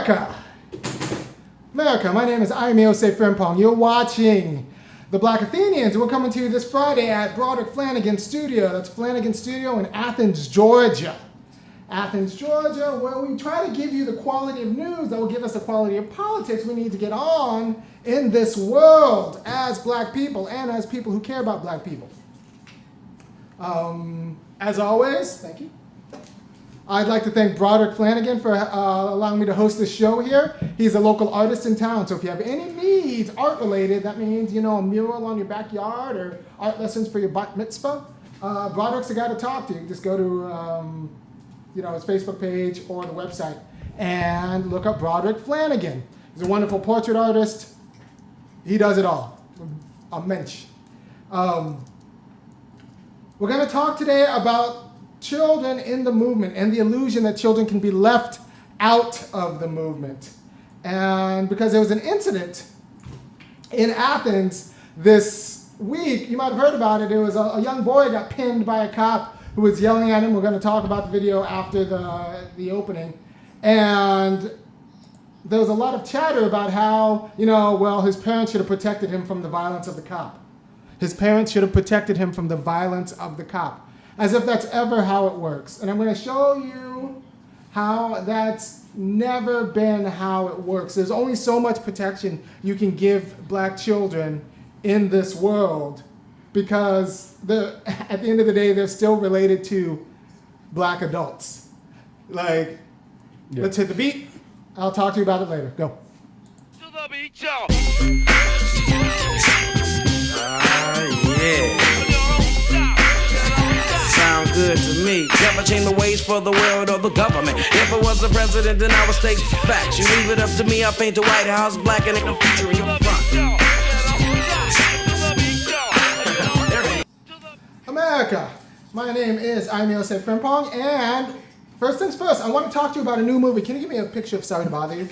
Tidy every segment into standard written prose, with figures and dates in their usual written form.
America! America, my name is Osei-Frimpong. You're watching The Black Athenians. We're coming to you this Friday at Broderick Flanagan Studio. That's Flanagan Studio in Athens, Georgia. Athens, Georgia, where we try to give you the quality of news that will give us the quality of politics we need to get on in this world as black people and as people who care about black people. As always, thank you. I'd like to thank Broderick Flanagan for allowing me to host this show here. He's a local artist in town, so if you have any needs art-related, that means, you know, a mural on your backyard or art lessons for your bat mitzvah, Broderick's the guy to talk to. You can just go to, his Facebook page or the website and look up Broderick Flanagan. He's a wonderful portrait artist. He does it all. A mensch. We're going to talk today about children in the movement and the illusion that children can be left out of the movement. And because there was an incident in Athens this week, you might have heard about it. It was a young boy got pinned by a cop who was yelling at him. We're going to talk about the video after the opening. And there was a lot of chatter about how, his parents should have protected him from the violence of the cop. His parents should have protected him from the violence of the cop. As if that's ever how it works. And I'm going to show you how that's never been how it works. There's only so much protection you can give black children in this world because at the end of the day, they're still related to black adults. Let's hit the beat. I'll talk to you about it later. Go. To the beat, y'all. Yeah. Sound good to me. Never change the ways for the world or the government. If I was the president, then I would state facts. You leave it up to me, I paint the White House black and ain't no future in your front. America, my name is Osei-Frimpong, and first things first, I want to talk to you about a new movie. Can you give me a picture of Sorry to Bother You?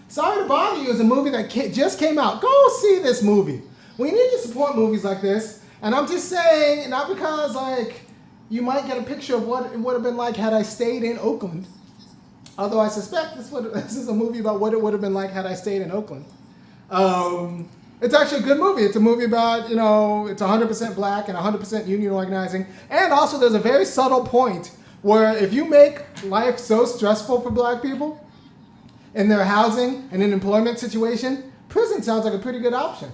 Sorry to Bother You is a movie that just came out. Go see this movie. We need to support movies like this. And I'm just saying, not because, you might get a picture of what it would have been like had I stayed in Oakland. Although I suspect this is a movie about what it would have been like had I stayed in Oakland. It's actually a good movie. It's a movie about, it's 100% black and 100% union organizing. And also there's a very subtle point where if you make life so stressful for black people in their housing and in employment situation, prison sounds like a pretty good option.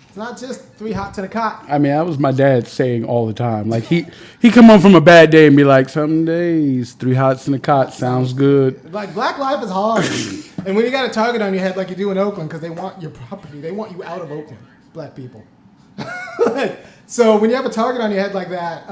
It's not just 3 hots in a cot. I mean, that was my dad saying all the time. Like he come home from a bad day and be like, some days 3 hots in a cot sounds good. Like black life is hard. And when you got a target on your head like you do in Oakland, because they want your property, they want you out of Oakland, black people. So when you have a target on your head like that,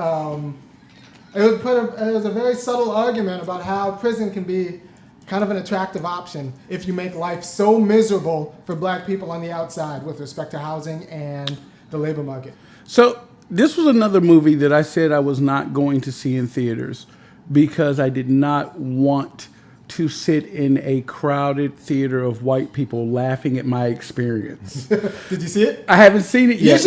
it was a very subtle argument about how prison can be kind of an attractive option if you make life so miserable for black people on the outside with respect to housing and the labor market. So this was another movie that I said I was not going to see in theaters because I did not want to sit in a crowded theater of white people laughing at my experience. Did you see it? I haven't seen it yet.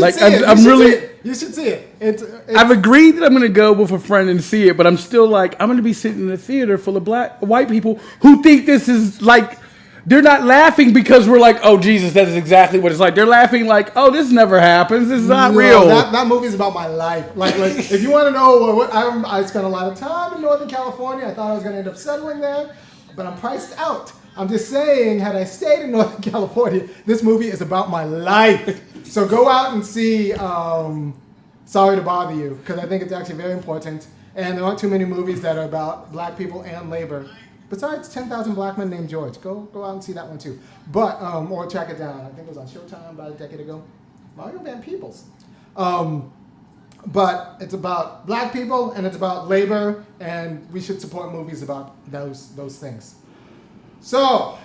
You should see it. I've agreed that I'm going to go with a friend and see it, but I'm still like, I'm going to be sitting in a theater full of white people who think this is like, they're not laughing because we're like, oh, Jesus, that is exactly what it's like. They're laughing like, oh, this never happens. This is not real. That movie's about my life. Like if you want to know I spent a lot of time in Northern California. I thought I was going to end up settling there, but I'm priced out. I'm just saying, had I stayed in Northern California, this movie is about my life. So go out and see Sorry to Bother You, because I think it's actually very important. And there aren't too many movies that are about black people and labor. Besides 10,000 Black Men Named George. Go out and see that one too. But, or track it down. I think it was on Showtime about a decade ago. Mario Van Peebles. But it's about black people and it's about labor, and we should support movies about those things. So,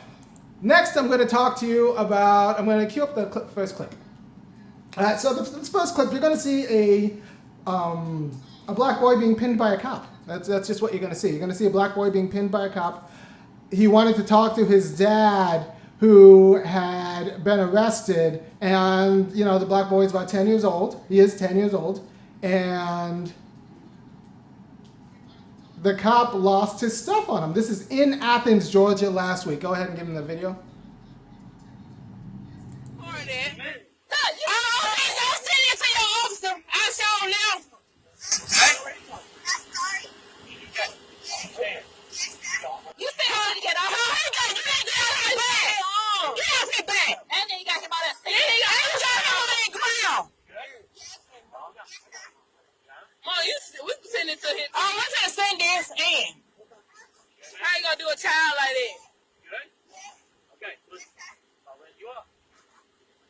next I'm going to talk to you about, I'm going to cue up the first clip. So this first clip, you're going to see a black boy being pinned by a cop. That's just what you're going to see. You're going to see a black boy being pinned by a cop. He wanted to talk to his dad, who had been arrested, and the black boy is about 10 years old. He is 10 years old, and the cop lost his stuff on him. This is in Athens, Georgia last week. Go ahead and give him the video. How you gonna do a child like that? Okay, listen. I'll let you up.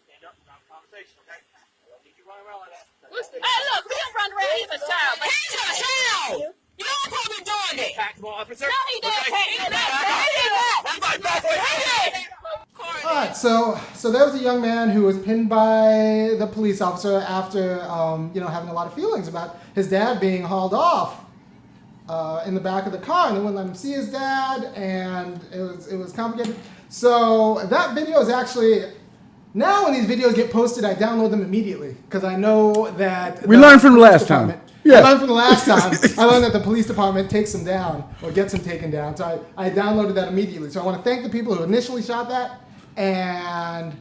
Stand up, have a conversation, okay? I don't need you running around like that. Hey, look, we don't run around. He's a child. He's a child! You don't supposed to be doing that! Taxable officer? No, he didn't take it. All right, so there was a young man who was pinned by the police officer after, having a lot of feelings about his dad being hauled off in the back of the car, and they wouldn't let him see his dad, and it was complicated. So that video is actually, now when these videos get posted, I download them immediately because I know that We learned from the last time. Yeah. I learned from the last time. I learned that the police department takes them down or gets them taken down. So I downloaded that immediately. So I want to thank the people who initially shot that, and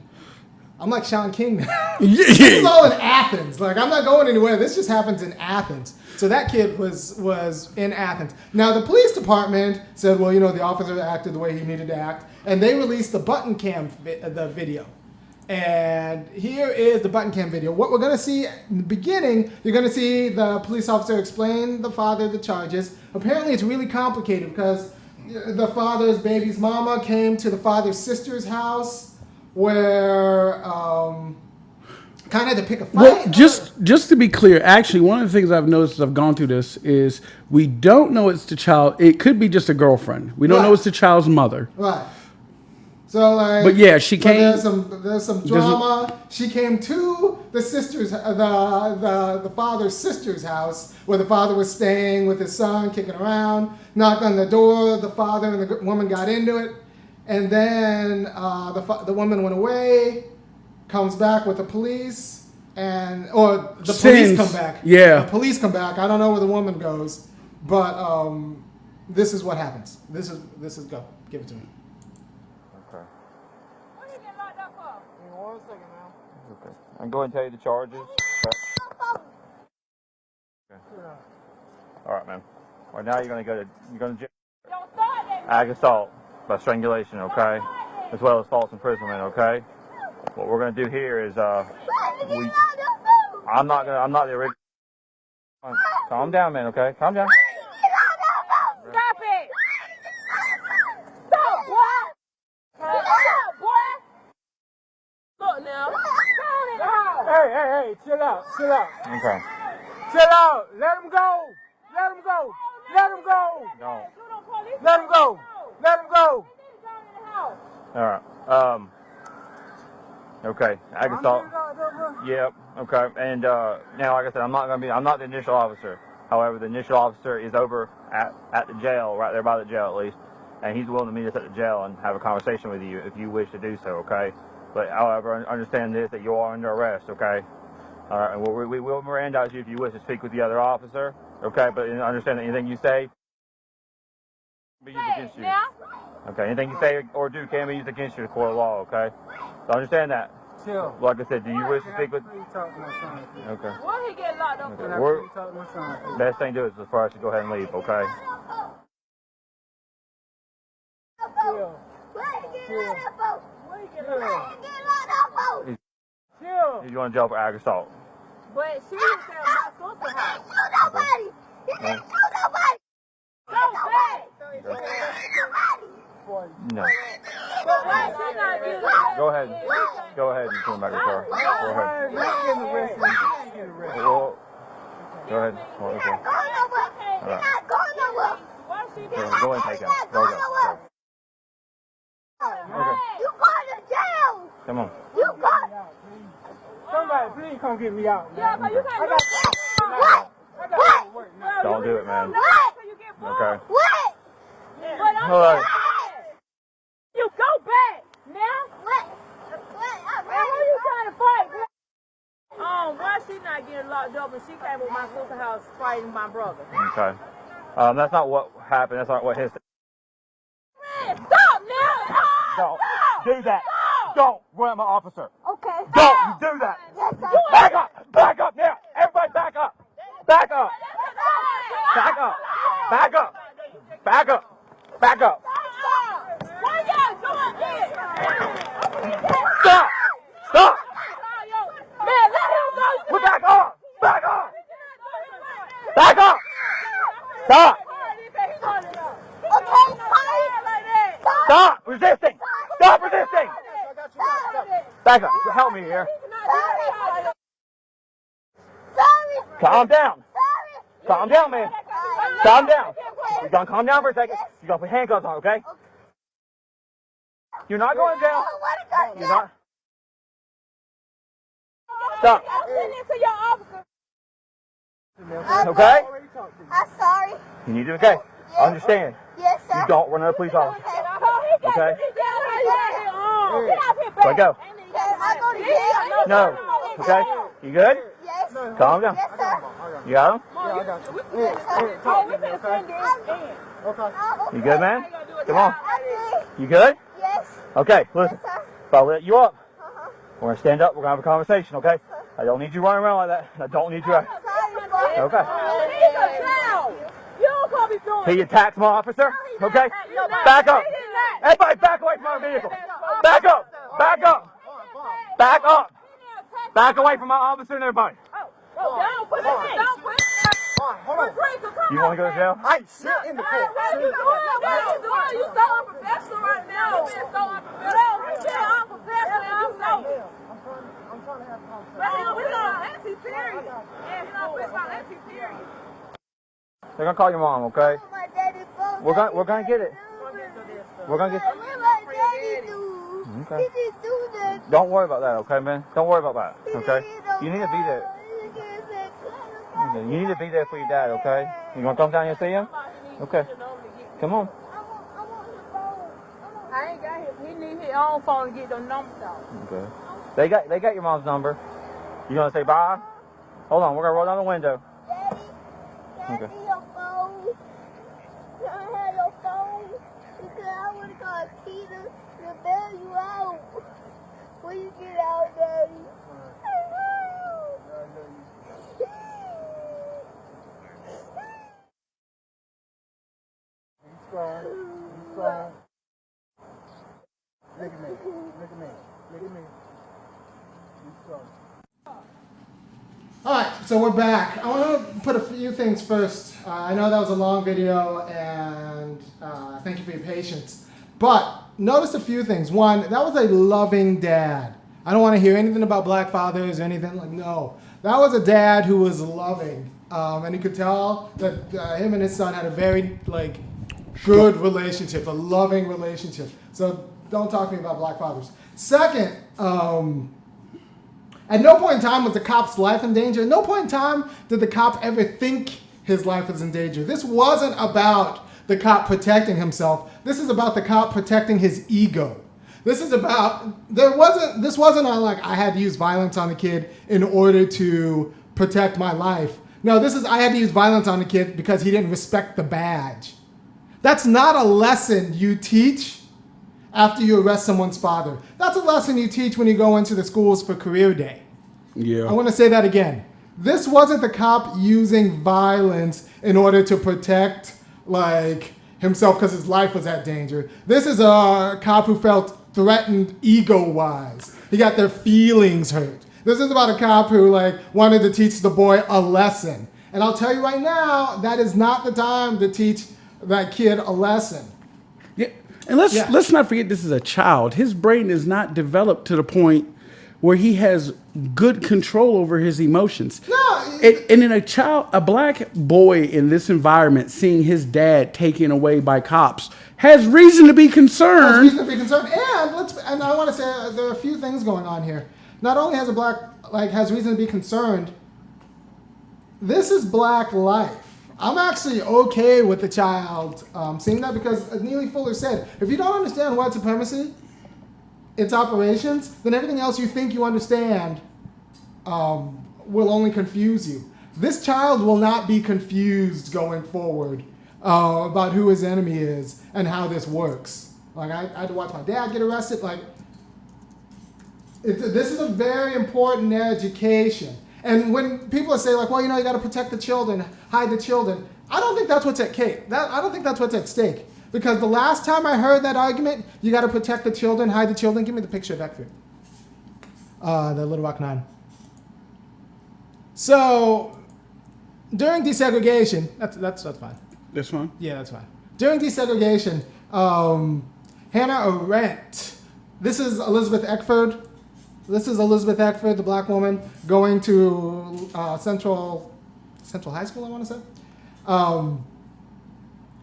I'm like Sean King now. This is all in Athens. Like, I'm not going anywhere. This just happens in Athens. So that kid was in Athens. Now, the police department said, well, the officer acted the way he needed to act. And they released the button cam the video. And here is the button cam video. What we're going to see in the beginning, you're going to see the police officer explain the father the charges. Apparently, it's really complicated because the father's baby's mama came to the father's sister's house where kind of to pick a fight. Well, just to be clear, actually, one of the things I've noticed as I've gone through this is we don't know it's the child. It could be just a girlfriend. We don't know it's the child's mother. Right. So but yeah, she came. There's some drama. She came to the sister's, the father's sister's house where the father was staying with his son, kicking around. Knocked on the door. The father and the woman got into it, and then the woman went away. Comes back with the police, police come back. Yeah, the police come back. I don't know where the woman goes, but this is what happens. This is go. Give it to me. What are you getting locked up for? Give me 1 second now. Okay. I'm going to tell you the charges. Okay. All right, man. All right, now you're going to jail. Don't start that. Ag assault by strangulation, okay? As well as false imprisonment, okay? What we're going to do here is I'm not the original. Calm down, man, okay? Calm down. Stop it. Stop, boy. Stop, boy. Look now. Hey, chill out. Okay. Chill out. Let him go. Let him go. Don't. Let him go. All right. Okay. Ag assault. Yep. Okay. And now, like I said, I'm not the initial officer. However, the initial officer is over at the jail, right there by the jail at least, and he's willing to meet us at the jail and have a conversation with you if you wish to do so. Okay. But however, understand this, that you are under arrest. Okay. All right. And we will Mirandize you if you wish to speak with the other officer. Okay. But understand that anything you say can be used against you. Okay. Anything you say or do can be used against you in the court of law. Okay. So understand that. Chill. Like I said, do you wish to speak with? Please talk to my son. Okay. Why he get locked up Okay. for? We're, Talk to my son. best thing to do is for us to go ahead and leave. Okay. Chill. Chill. He's going to jail for ag assault. But she was at my sister's house. Okay. So bad. No. But why she not getting Go ahead. Go ahead and turn back the car. Go ahead. Well, go ahead. Well, okay. All right. Why she Go didn't? ahead and take him. Go. Okay. You going to jail! Come on. You going Somebody, please come get me out. Yeah, but you can't do What? I got to work now. Don't do it, man. What? you get Okay. What? But I'm All right. you go back now. What? Man, who you trying to fight? Why she not getting locked up and she came with my sister's house fighting my brother? Okay. That's not what happened. That's not what his. Stop now! Don't do that. Don't run at my officer. Okay. Don't you do that. Yes, sir. Back up. Back up now. Everybody back up. Back up. Back up. Back up. Back up. Back up. Why y'all doing this? Stop. Stop. Man, let him go. We're back up. Back up. Back up. Stop. Okay, sorry. Stop resisting. Stop resisting. Back up. Help me here. Sorry. Calm down. Sorry. Calm down, man. Calm down. You're going to calm down for a second. You're going to put handcuffs on, okay? You're not going to jail. You're not. Stop. Okay? I'm sorry. You need to, okay? Understand. Yes, sir. You don't run a police officer. Okay? Let Let go. Can I go to jail? No. Okay? You good? Yes. Calm down. Yes, sir. You got him? You good, man? Come on. You good? Yes. Okay, listen. Yes, sir. If I let you up, we're going to stand up. We're going to have a conversation, okay? I don't need you running around like that. I don't need you. Okay. He attacked my officer, okay? Back up. Everybody back away from my vehicle. Back up. Back up. Back up. Back away from my officer and everybody. You want to go to jail? I sit in the car. You so unprofessional right now. You're being so unprofessional. You're being unprofessional and you know it. I'm trying to have a conversation. But we're on anti-period. We're on anti-period. They're gonna call your mom, okay? My daddy phone. We're gonna get it. We're gonna get. What my daddy do? Okay. He didn't do that. Don't worry about that, okay, man? Don't worry about that, okay? You need to be there. Okay, you need to be there for your dad, okay? You gonna come down here and see him? Okay. Come on. I ain't got his. He need his own phone to get the numbers out. Okay. They got your mom's number. You gonna say bye? Hold on, we're gonna roll down the window. Daddy, can I Okay. see your phone? Can I have your phone? Because I want to call Peter to bail you out. When you get out, Daddy. He's fine. He's fine. Look at me. Look at me. Look at me. He's fine. All right, so we're back. I want to put a few things first. I know that was a long video, and thank you for your patience. But notice a few things. One, that was a loving dad. I don't want to hear anything about black fathers or anything like no. That was a dad who was loving, and you could tell that him and his son had a very good relationship, a loving relationship. So don't talk to me about black fathers. Second. At no point in time was the cop's life in danger. At no point in time did the cop ever think his life was in danger. This wasn't about the cop protecting himself. This is about the cop protecting his ego. This wasn't like I had to use violence on the kid in order to protect my life. No, I had to use violence on the kid because he didn't respect the badge. That's not a lesson you teach after you arrest someone's father. That's a lesson you teach when you go into the schools for career day. Yeah. I want to say that again. This wasn't the cop using violence in order to protect himself because his life was at danger. This is a cop who felt threatened ego-wise. He got their feelings hurt. This is about a cop who wanted to teach the boy a lesson. And I'll tell you right now, that is not the time to teach that kid a lesson. Yeah. And let's not forget this is a child. His brain is not developed to the point where he has good control over his emotions. No. And in a black boy in this environment, seeing his dad taken away by cops, has reason to be concerned. And I want to say there are a few things going on here. Not only has a black has reason to be concerned, this is black life. I'm actually okay with the child seeing that because, as Neely Fuller said, if you don't understand white supremacy, its operations, then everything else you think you understand will only confuse you. This child will not be confused going forward about who his enemy is and how this works. Like I had to watch my dad get arrested. Like this is a very important education. And when people say like, well, you got to protect the children, hide the children, I don't think that's what's at stake. I don't think that's what's at stake. Because the last time I heard that argument, you got to protect the children, hide the children. Give me the picture of Eckford, the Little Rock Nine. So during desegregation, that's fine. This one? Yeah, that's fine. During desegregation, Hannah Arendt, this is Elizabeth Eckford. This is Elizabeth Eckford, the black woman, going to Central High School, I want to say,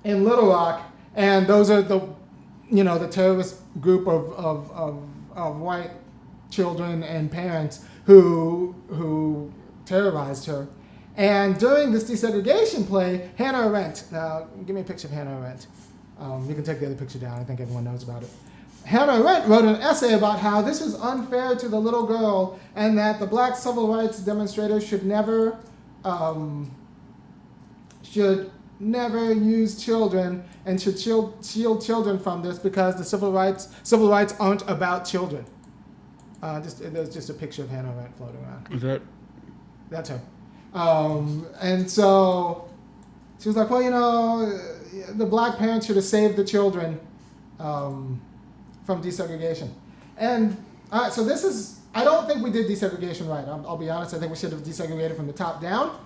in Little Rock, and those are the terrorist group of white children and parents who terrorized her. And during this desegregation play, Hannah Arendt, now give me a picture of Hannah Arendt. You can take the other picture down. I think everyone knows about it. Hannah Arendt wrote an essay about how this was unfair to the little girl and that the black civil rights demonstrators should never use children and should shield children from this because the civil rights aren't about children. There's just a picture of Hannah Arendt floating around. Is that? That's her. And so she was like, well, the black parents should have saved the children from desegregation. And so this is, I don't think we did desegregation right. I'll be honest, I think we should have desegregated from the top down.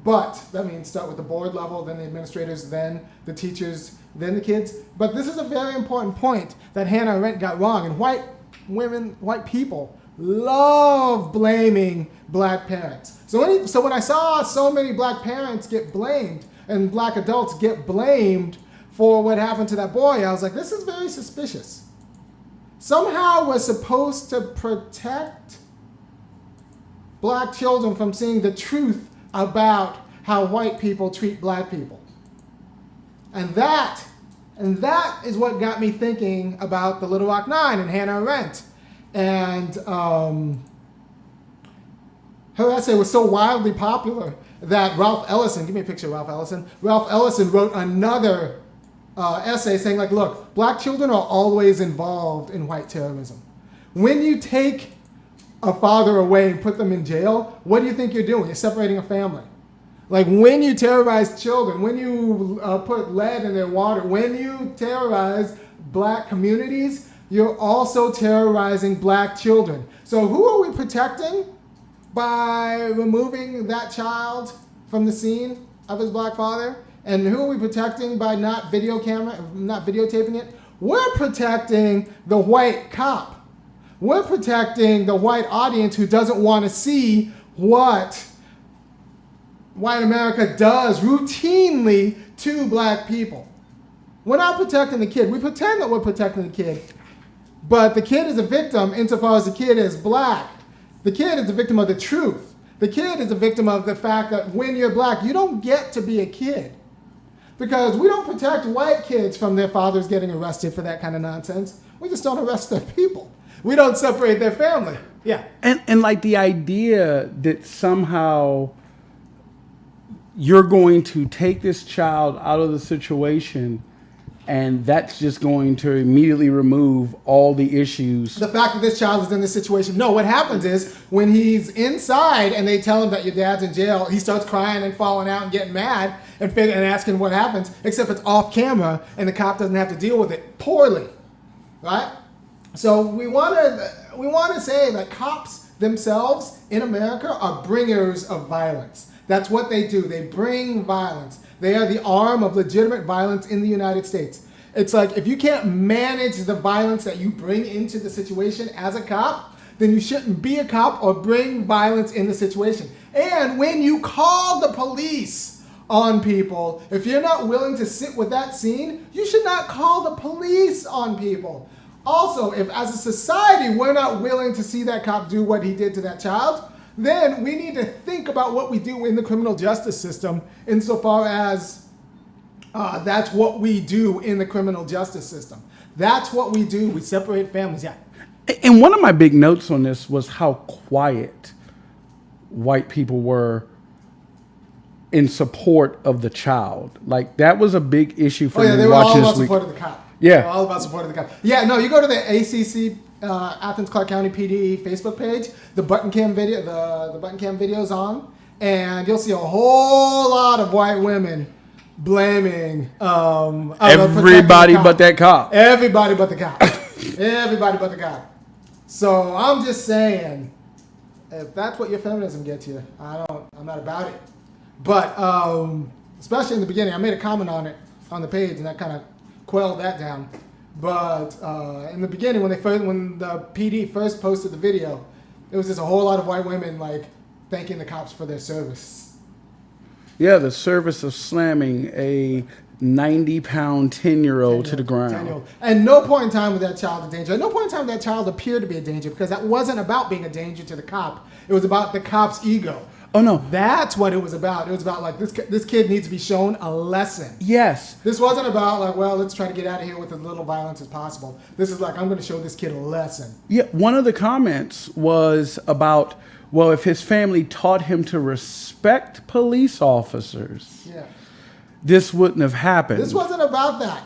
But that means start with the board level, then the administrators, then the teachers, then the kids. But this is a very important point that Hannah Arendt got wrong. And white people love blaming black parents. So when I saw so many black parents get blamed and black adults get blamed for what happened to that boy, I was like, this is very suspicious. Somehow we're supposed to protect black children from seeing the truth about how white people treat black people. And that is what got me thinking about the Little Rock Nine and Hannah Arendt. And her essay was so wildly popular that Ralph Ellison, give me a picture of Ralph Ellison. Ralph Ellison wrote another essay saying like, look, black children are always involved in white terrorism. When you take a father away and put them in jail, what do you think you're doing? You're separating a family. Like when you terrorize children, when you put lead in their water, when you terrorize black communities, you're also terrorizing black children. So who are we protecting by removing that child from the scene of his black father? And who are we protecting by not videotaping it? We're protecting the white cop. We're protecting the white audience who doesn't want to see what white America does routinely to black people. We're not protecting the kid. We pretend that we're protecting the kid, but the kid is a victim insofar as the kid is black. The kid is a victim of the truth. The kid is a victim of the fact that when you're black, you don't get to be a kid. Because we don't protect white kids from their fathers getting arrested for that kind of nonsense. We just don't arrest their people. We don't separate their family. Yeah. And like the idea that somehow you're going to take this child out of the situation and that's just going to immediately remove all the issues. The fact that this child is in this situation. No, what happens is when he's inside and they tell him that your dad's in jail, he starts crying and falling out and getting mad and asking what happens, except it's off camera and the cop doesn't have to deal with it poorly, right? So we want to say that cops themselves in America are bringers of violence. That's what they do. They bring violence. They are the arm of legitimate violence in the United States. It's like if you can't manage the violence that you bring into the situation as a cop, then you shouldn't be a cop or bring violence in the situation. And when you call the police on people, if you're not willing to sit with that scene, you should not call the police on people. Also, if as a society we're not willing to see that cop do what he did to that child, then we need to think about what we do in the criminal justice system insofar as that's what we do in the criminal justice system. That's what we do. We separate families. Yeah. And one of my big notes on this was how quiet white people were in support of the child. Like that was a big issue for Oh yeah, me they were all watching about this week. supporting the cop. Yeah. They were all about supporting the cop. Yeah, no, you go to the ACC Athens Clarke County PD Facebook page. The button cam video, the button cam video's on, and you'll see a whole lot of white women blaming Everybody but that cop. Everybody but the cop. Everybody but the cop. So I'm just saying, if that's what your feminism gets you, I'm not about it. But especially in the beginning, I made a comment on it on the page, and that kind of quelled that down. But in the beginning, when the PD first posted the video, it was just a whole lot of white women like thanking the cops for their service. Yeah, the service of slamming a 90-pound 10-year-old to the ground. 10-year-old. And no point in time was that child a danger. At no point in time that child appeared to be a danger, because that wasn't about being a danger to the cop. It was about the cop's ego. Oh no, That's what it was about. It was about like this kid needs to be shown a lesson. yes. This wasn't about like, well, let's try to get out of here with as little violence as possible. This is like, I'm going to show this kid a lesson. Yeah, one of the comments was about, well, if his family taught him to respect police officers, Yeah. this wouldn't have happened. This wasn't about that.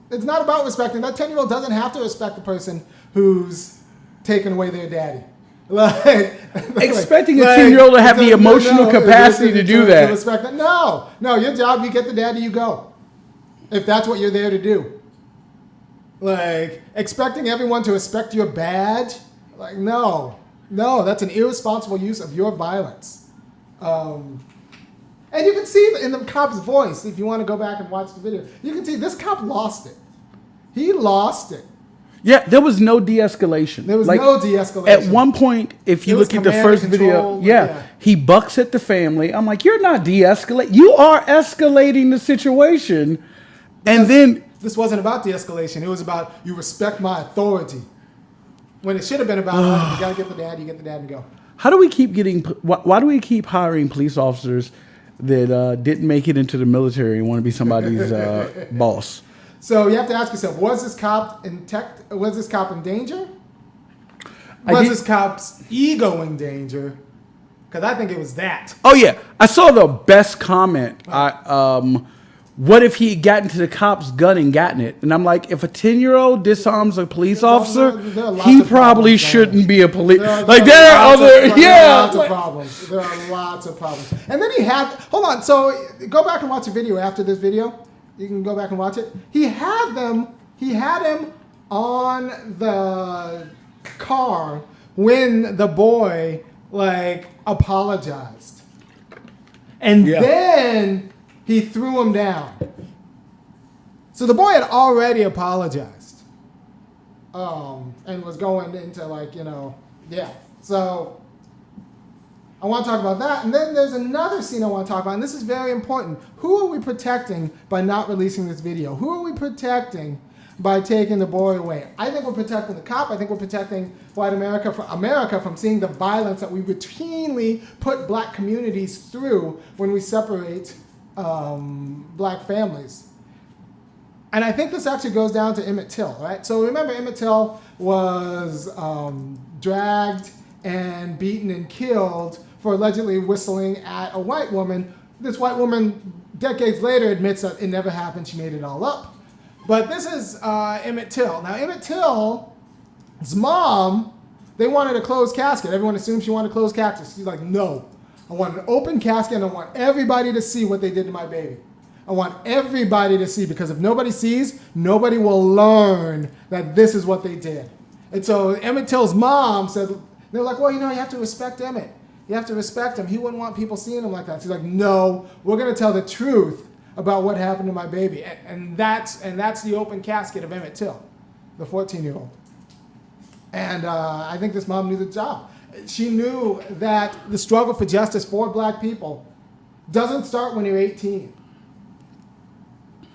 It's not about respecting. That 10-year-old doesn't have to respect the person who's taken away their daddy. Expecting a 10-year-old to have the emotional capacity to do that. To respect that. No, your job, you get the daddy, you go. If that's what you're there to do. Like, expecting everyone to respect your badge, like, no, that's an irresponsible use of your violence. And you can see in the cop's voice, if you want to go back and watch the video, you can see this cop lost it. He lost it. Yeah, there was no de-escalation. There was Like, no de-escalation. At one point, if you It was look at the command first and video, control, yeah, he bucks at the family. I'm like, you're not de-escalating. You are escalating the situation. And then This wasn't about de-escalation. It was about, you respect my authority. When it should have been about, you got to get the dad, you get the dad and go. how do we keep getting? Why do we keep hiring police officers that didn't make it into the military and want to be somebody's boss? So you have to ask yourself: was this cop in danger? Was this cop's ego in danger? Because I think it was that. Oh yeah, I saw the best comment. What if he had gotten to the cop's gun and gotten it? And I'm like, if a 10-year-old disarms a police officer, there are lots he of probably problems, shouldn't be a police. There are yeah. lots of problems. There are lots of problems. And then he had, hold on, so go back and watch the video after this video. You can go back and watch it. He had him on the car when the boy, like, apologized. And then he threw him down. So the boy had already apologized. And was going into, like, So I want to talk about that. And then there's another scene I want to talk about, and this is very important. Who are we protecting by not releasing this video? Who are we protecting by taking the boy away? I think we're protecting the cop. I think we're protecting white America from seeing the violence that we routinely put black communities through when we separate black families. And I think this actually goes down to Emmett Till, right? So remember, Emmett Till was dragged and beaten and killed for allegedly whistling at a white woman. This white woman, decades later, admits that it never happened. She made it all up. But this is Emmett Till. Now, Emmett Till's mom, they wanted a closed casket. Everyone assumed she wanted a closed casket. She's like, no. I want an open casket, and I want everybody to see what they did to my baby. I want everybody to see, because if nobody sees, nobody will learn that this is what they did. And so Emmett Till's mom said, they were like, well, you have to respect Emmett. You have to respect him. He wouldn't want people seeing him like that. She's like, no, we're going to tell the truth about what happened to my baby. And that's the open casket of Emmett Till, the 14-year-old. And I think this mom knew the job. She knew that the struggle for justice for black people doesn't start when you're 18.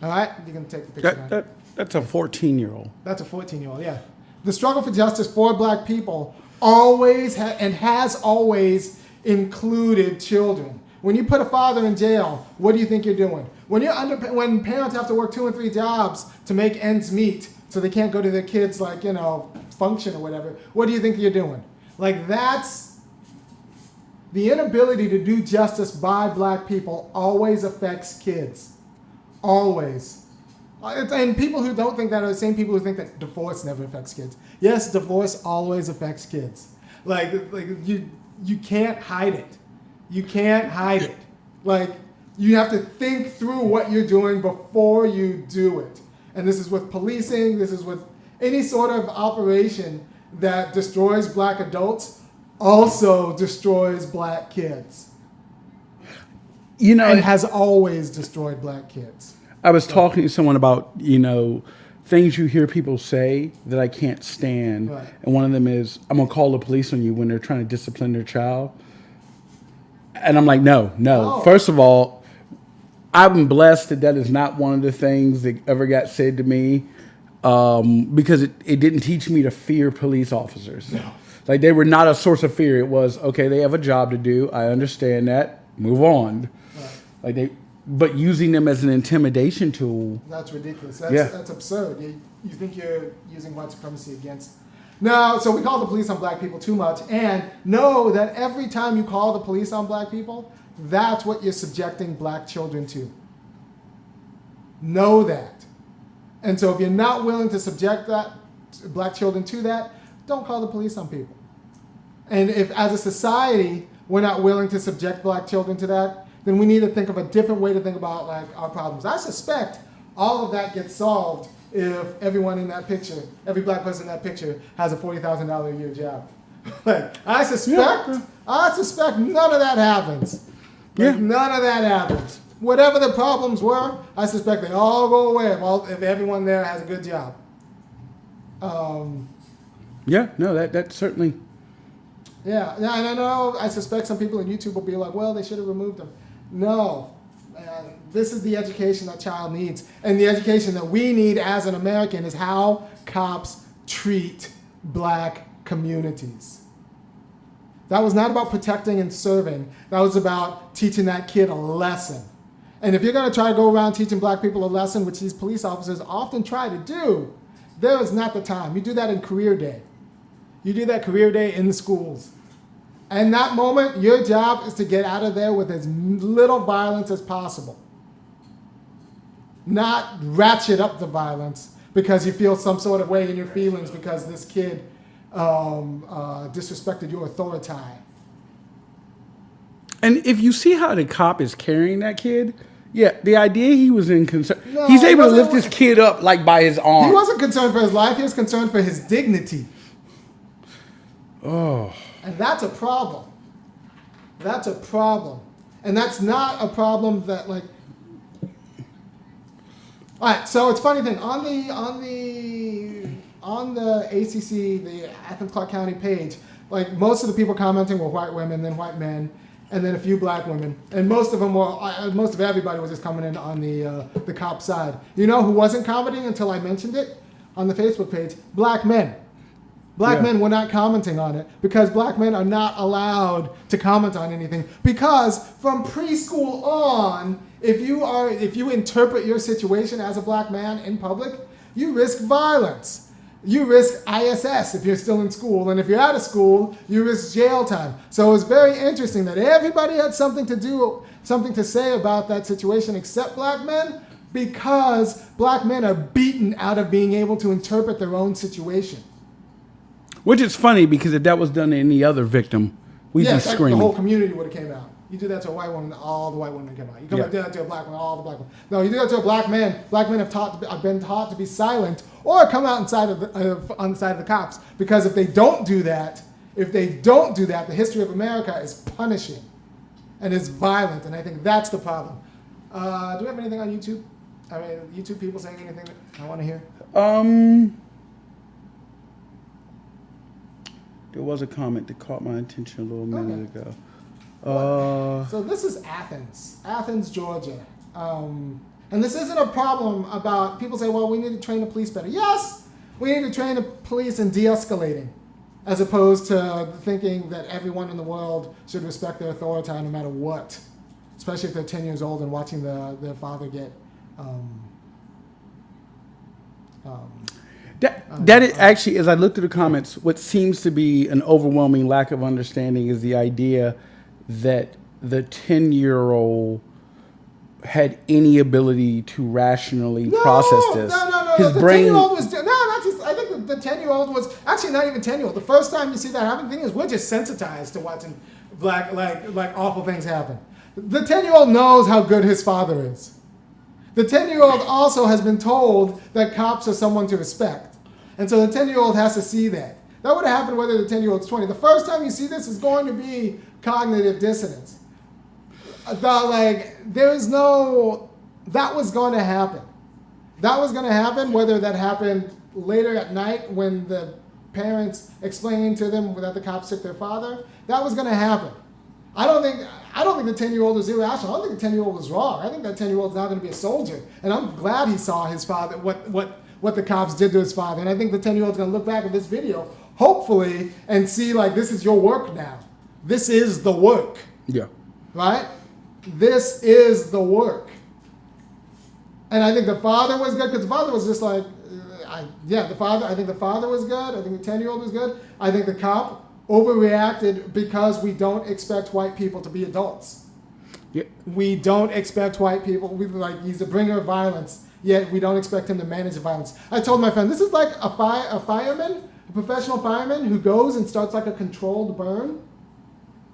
All right? You can take the picture now. That's a 14-year-old. That's a 14-year-old, yeah. The struggle for justice for black people always has always included children. When you put a father in jail, what do you think you're doing? When parents have to work 2 and 3 jobs to make ends meet, so they can't go to their kids' function or whatever, what do you think you're doing? Like, that's The inability to do justice by black people always affects kids. Always. And people who don't think that are the same people who think that divorce never affects kids. Yes, divorce always affects kids. Like you can't hide it. You can't hide it. Like, you have to think through what you're doing before you do it. And this is with policing, this is with any sort of operation that destroys black adults, also destroys black kids. You know, and has always destroyed black kids. I was talking to someone about, you know, things you hear people say that I can't stand. Right. And one of them is, I'm going to call the police on you when they're trying to discipline their child. And I'm like, no. Oh. First of all, I'm blessed that is not one of the things that ever got said to me, because it didn't teach me to fear police officers. No. Like, they were not a source of fear. It was, okay, they have a job to do. I understand that. Move on. Right. But using them as an intimidation tool. That's ridiculous. That's absurd. You think you're using white supremacy against... No, so we call the police on black people too much, and know that every time you call the police on black people, that's what you're subjecting black children to. Know that. And so if you're not willing to subject black children to that, don't call the police on people. And if as a society we're not willing to subject black children to that, then we need to think of a different way to think about like our problems. I suspect all of that gets solved if everyone in that picture, every black person in that picture has a $40,000 a year job. Like, I suspect none of that happens. Like, none of that happens. Whatever the problems were, I suspect they all go away if everyone there has a good job. That certainly. Yeah, and I know, I suspect some people on YouTube will be like, well, they should have removed them. No. This is the education that child needs. And the education that we need as an American is how cops treat black communities. That was not about protecting and serving. That was about teaching that kid a lesson. And if you're going to try to go around teaching black people a lesson, which these police officers often try to do, there is not the time. You do that in career day. You do that career day in the schools. And that moment, your job is to get out of there with as little violence as possible. Not ratchet up the violence because you feel some sort of way in your feelings because this kid disrespected your authority. And if you see how the cop is carrying that kid, yeah, the idea he was in concern. No, he's able to lift this kid up like by his arm. He wasn't concerned for his life. He was concerned for his dignity. Oh. And that's a problem. That's a problem. And that's not a problem that like... All right, so it's a funny thing. On the ACC, the Athens Clarke County page, like most of the people commenting were white women, then white men, and then a few black women. And most of everybody was just commenting on the cop side. You know who wasn't commenting until I mentioned it on the Facebook page? Black men. Black men were not commenting on it because black men are not allowed to comment on anything because from preschool on, if you interpret your situation as a black man in public, you risk violence. You risk ISS if you're still in school, and if you're out of school, you risk jail time. So it's very interesting that everybody had something to say about that situation except black men because black men are beaten out of being able to interpret their own situation. Which is funny because if that was done to any other victim, we'd be screaming. The whole community would have came out. You do that to a white woman, all the white women come out. You do that to a black woman, all the black women. No, you do that to a black man. Black men have been taught to be silent or come out on the side of the cops. Because if they don't do that, the history of America is punishing and is violent. And I think that's the problem. Do we have anything on YouTube? I mean, YouTube people saying anything that I want to hear? There was a comment that caught my attention a little minute ago. So this is Athens, Georgia. And this isn't a problem about, people say, well, we need to train the police better. Yes, we need to train the police in de-escalating, as opposed to thinking that everyone in the world should respect their authority no matter what, especially if they're 10 years old and watching their father get... That is actually, as I looked at the comments, what seems to be an overwhelming lack of understanding is the idea that the 10-year-old had any ability to rationally process this. No. His The brain. 10-year-old was not just. I think the 10-year-old was actually not even 10-year-old. The first time you see that happen, the thing is we're just sensitized to watching like awful things happen. The 10-year-old knows how good his father is. The 10-year-old also has been told that cops are someone to respect, and so the 10-year-old has to see that. That would have happened whether the 10-year-old's 20. The first time you see this is going to be cognitive dissonance. That was going to happen. That was going to happen, whether that happened later at night when the parents explained to them that the cops took their father. That was going to happen. I don't think the 10-year-old was irrational. I don't think the 10-year-old was wrong. I think that 10-year-old is now going to be a soldier. And I'm glad he saw his father, what the cops did to his father. And I think the 10-year-old is going to look back at this video, hopefully, and see, like, this is your work now. This is the work. Yeah. Right? This is the work. And I think the father was good because the father was just like, I think the father was good. I think the 10-year-old was good. I think the cop overreacted because we don't expect white people to be adults. Yeah. We don't expect white people. He's a bringer of violence, yet we don't expect him to manage the violence. I told my friend, this is like a fireman, a professional fireman who goes and starts like a controlled burn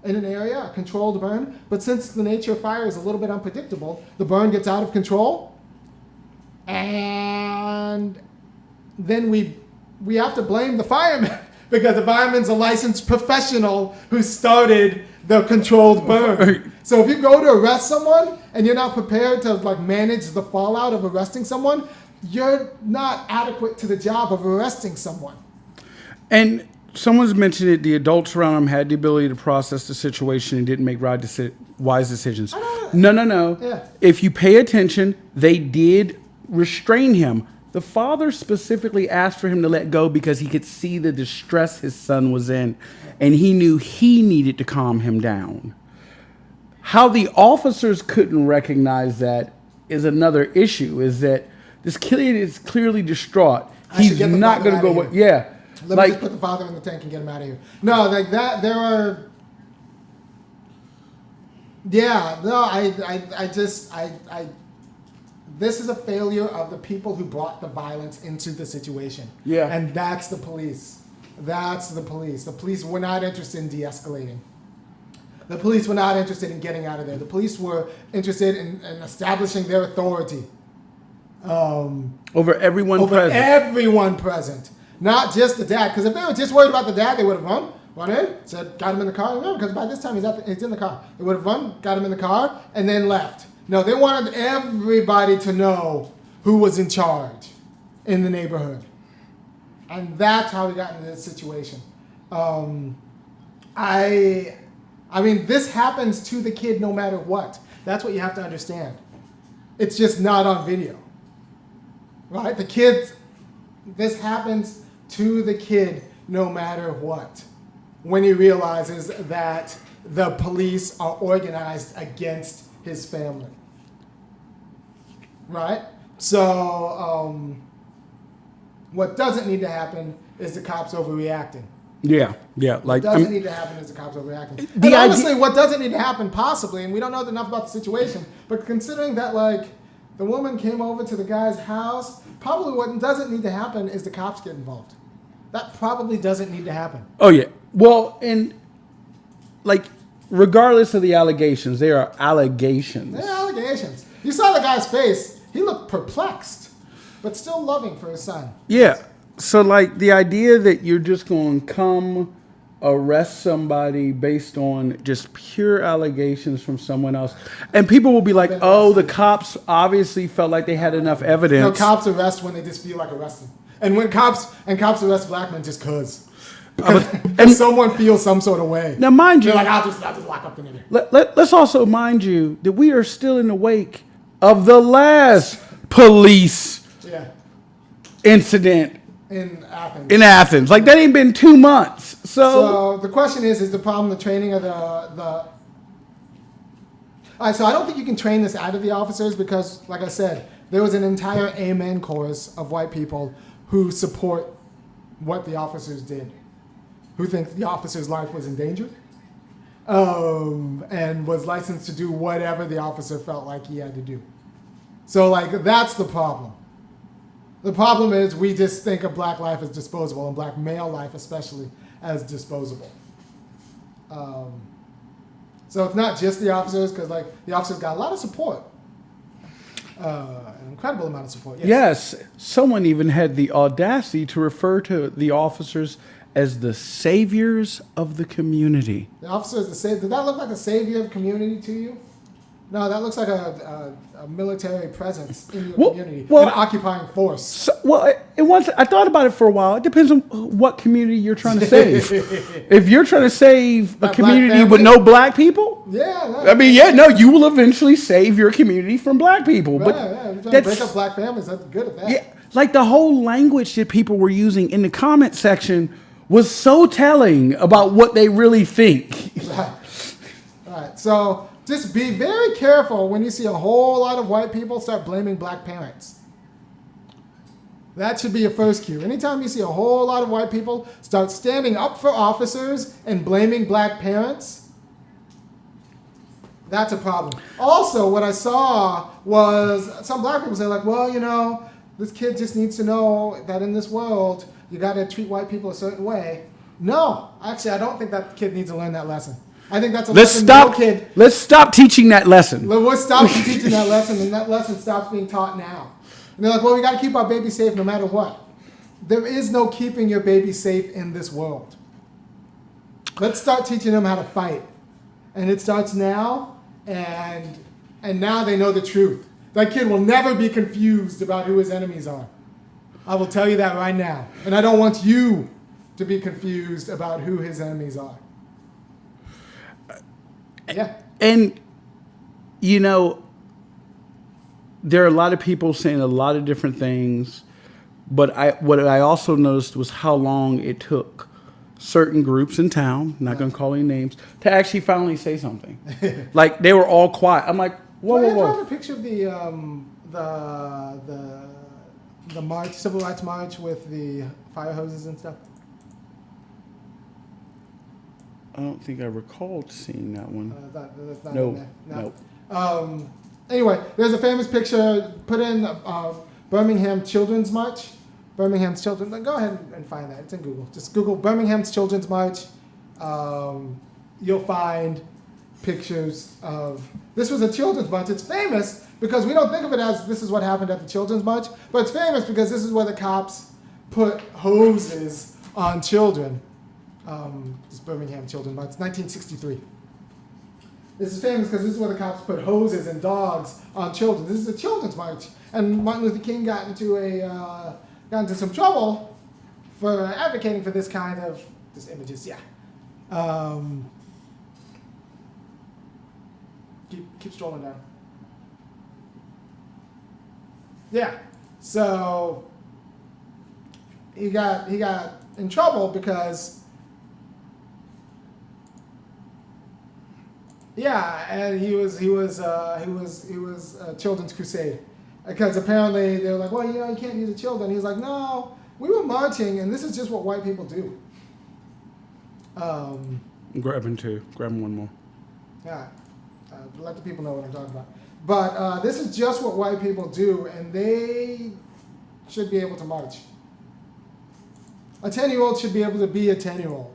in an area, a controlled burn. But since the nature of fire is a little bit unpredictable, the burn gets out of control. And then we have to blame the fireman because the fireman's a licensed professional who started the controlled burn. So if you go to arrest someone and you're not prepared to like manage the fallout of arresting someone, you're not adequate to the job of arresting someone. And someone's mentioned it, the adults around him had the ability to process the situation and didn't make wise decisions. No. Yeah. If you pay attention, they did restrain him. The father specifically asked for him to let go because he could see the distress his son was in, and he knew he needed to calm him down. How the officers couldn't recognize that is another issue, is that this kid is clearly distraught. He's not going to go away. Yeah. Let me just put the father in the tank and get him out of here. No, like that, there are... Yeah, no, this is a failure of the people who brought the violence into the situation. Yeah. And that's the police. That's the police. The police were not interested in de-escalating. The police were not interested in getting out of there. The police were interested in establishing their authority. Over everyone present. Everyone present. Not just the dad. Because if they were just worried about the dad, they would have run in, said, got him in the car. Remember, because by this time he's in the car. They would have run, got him in the car, and then left. No, they wanted everybody to know who was in charge in the neighborhood. And that's how we got into this situation. I mean, this happens to the kid no matter what. That's what you have to understand. It's just not on video. Right? This happens to the kid no matter what. When he realizes that the police are organized against his family. Right? So, what doesn't need to happen is the cops overreacting. Yeah. What doesn't need to happen is the cops overreacting. And honestly, what doesn't need to happen possibly, and we don't know enough about the situation, but considering that, like, the woman came over to the guy's house, probably what doesn't need to happen is the cops get involved. That probably doesn't need to happen. Oh, yeah. Well, and, like, regardless of the allegations, there are allegations. There are allegations. You saw the guy's face. He looked perplexed, but still loving for his son. Yeah. So, like, the idea that you're just going to come arrest somebody based on just pure allegations from someone else. And people will be like, oh, the cops obviously felt like they had enough evidence. No, cops arrest when they just feel like arresting. And when cops arrest black men just cause. And someone feels some sort of way. Now, mind you, they're like, I'll just lock up the nigger. Let's also mind you that we are still in the wake of the last police incident in Athens. In like, that ain't been 2 months. So the question is the problem the training of the all right, so I don't think you can train this out of the officers because, like I said, there was an entire amen chorus of white people who support what the officers did, who think the officer's life was in danger. and was licensed to do whatever the officer felt like he had to do. So, like, that's the problem. The problem is we just think of black life as disposable, and black male life especially as disposable. So it's not just the officers, because like the officers got a lot of support, an incredible amount of support. Yes, someone even had the audacity to refer to the officers as the saviors of the community. The officers, did that look like a savior of community to you? No, that looks like a military presence in your community, an occupying force. So, I thought about it for a while. It depends on what community you're trying to save. If you're trying to save a community with no black people, you will eventually save your community from black people. But you're trying to break up black families. That's good at that. Yeah, like the whole language that people were using in the comment section was so telling about what they really think. Right. All right. So just be very careful when you see a whole lot of white people start blaming black parents. That should be your first cue. Anytime you see a whole lot of white people start standing up for officers and blaming black parents, that's a problem. Also, what I saw was some black people say, like, well, you know, this kid just needs to know that in this world, you got to treat white people a certain way. No, actually, I don't think that kid needs to learn that lesson. I think that's a lesson no kid. Let's stop teaching that lesson. Let's stop teaching that lesson, and that lesson stops being taught now. And they're like, well, we got to keep our baby safe no matter what. There is no keeping your baby safe in this world. Let's start teaching them how to fight. And it starts now, and now they know the truth. That kid will never be confused about who his enemies are. I will tell you that right now. And I don't want you to be confused about who his enemies are. Yeah. And, you know, there are a lot of people saying a lot of different things, but what I also noticed was how long it took certain groups in town, not going to call any names, to actually finally say something. Like, they were all quiet. I'm like, whoa. I have a picture of the march, civil rights march with the fire hoses and stuff. I don't think I recalled seeing that one. That's not No, in there. no. Anyway, there's a famous picture put in Birmingham Children's March. Birmingham's Children. Go ahead and find that. It's in Google. Just Google Birmingham's Children's March. You'll find pictures of. This was a children's march. It's famous because we don't think of it as this is what happened at the children's march, but it's famous because this is where the cops put hoses on children. This Birmingham Children's March, 1963. This is famous because this is where the cops put hoses and dogs on children. This is a children's march, and Martin Luther King got into some trouble for advocating for this kind of images. Yeah. Keep strolling down. Yeah. So he got in trouble because. Yeah, and he was a children's crusade, because apparently they were like, well, you know, you can't use the children. He was like, no, we were marching, and this is just what white people do. Grabbing two. Grabbing one more. Yeah, let the people know what I'm talking about. But this is just what white people do, and they should be able to march. A 10-year-old should be able to be a 10-year-old.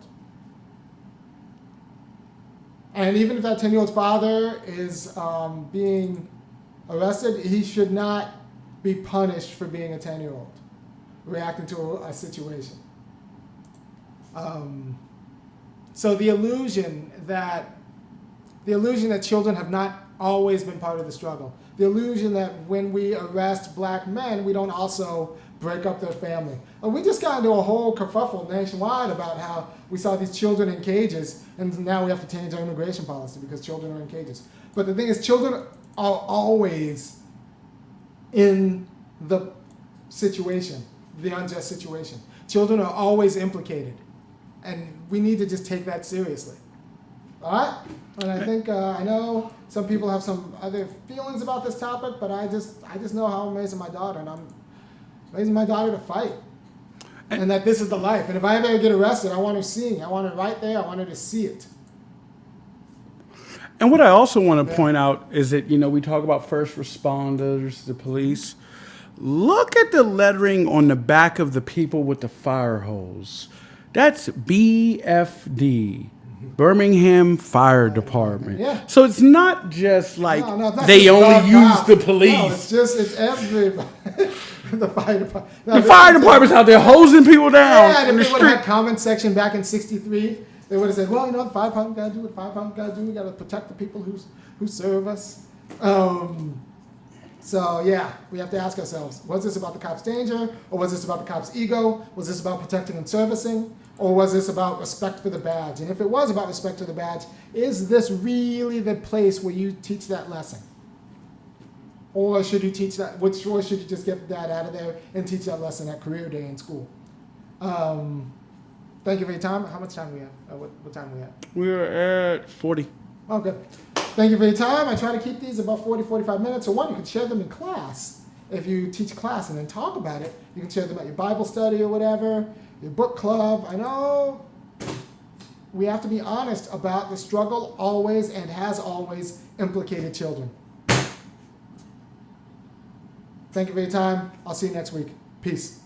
And even if that 10-year-old father is being arrested, he should not be punished for being a 10-year-old, reacting to a situation. So the illusion that children have not always been part of the struggle, the illusion that when we arrest black men, we don't also break up their family. We just got into a whole kerfuffle nationwide about how we saw these children in cages, and now we have to change our immigration policy because children are in cages. But the thing is, children are always in the situation, the unjust situation. Children are always implicated, and we need to just take that seriously. All right? And I think, I know some people have some other feelings about this topic, but I just know how I'm raising my daughter, and I'm raising my daughter to fight. And that this is the life. And if I ever get arrested, I want her seeing. I want her right there. I want her to see it. And what I also want to point out is that, we talk about first responders, the police. Look at the lettering on the back of the people with the fire hose. That's BFD, Birmingham Fire Department. Yeah. So it's not just like that's they just only dog use cops. the police. No, it's everybody. The fire department. No, The fire department's out there hosing people down Yeah, and in the if they would have street. had comment section back in '63, they would have said, well, the fire department got to do what the fire department got to do. We got to protect the people who serve us. So, yeah, we have to ask ourselves, was this about the cop's danger, or was this about the cop's ego? Was this about protecting and servicing, or was this about respect for the badge? And if it was about respect for the badge, is this really the place where you teach that lesson? Or should you teach that, or should you just get that out of there and teach that lesson at career day in school? Thank you for your time. How much time do we have? What time do we have? We're at 40. Oh, good. Thank you for your time. I try to keep these about 40, 45 minutes. So one, you can share them in class. If you teach class and then talk about it, you can share them at your Bible study or whatever, your book club. I know we have to be honest about the struggle always and has always implicated children. Thank you for your time. I'll see you next week. Peace.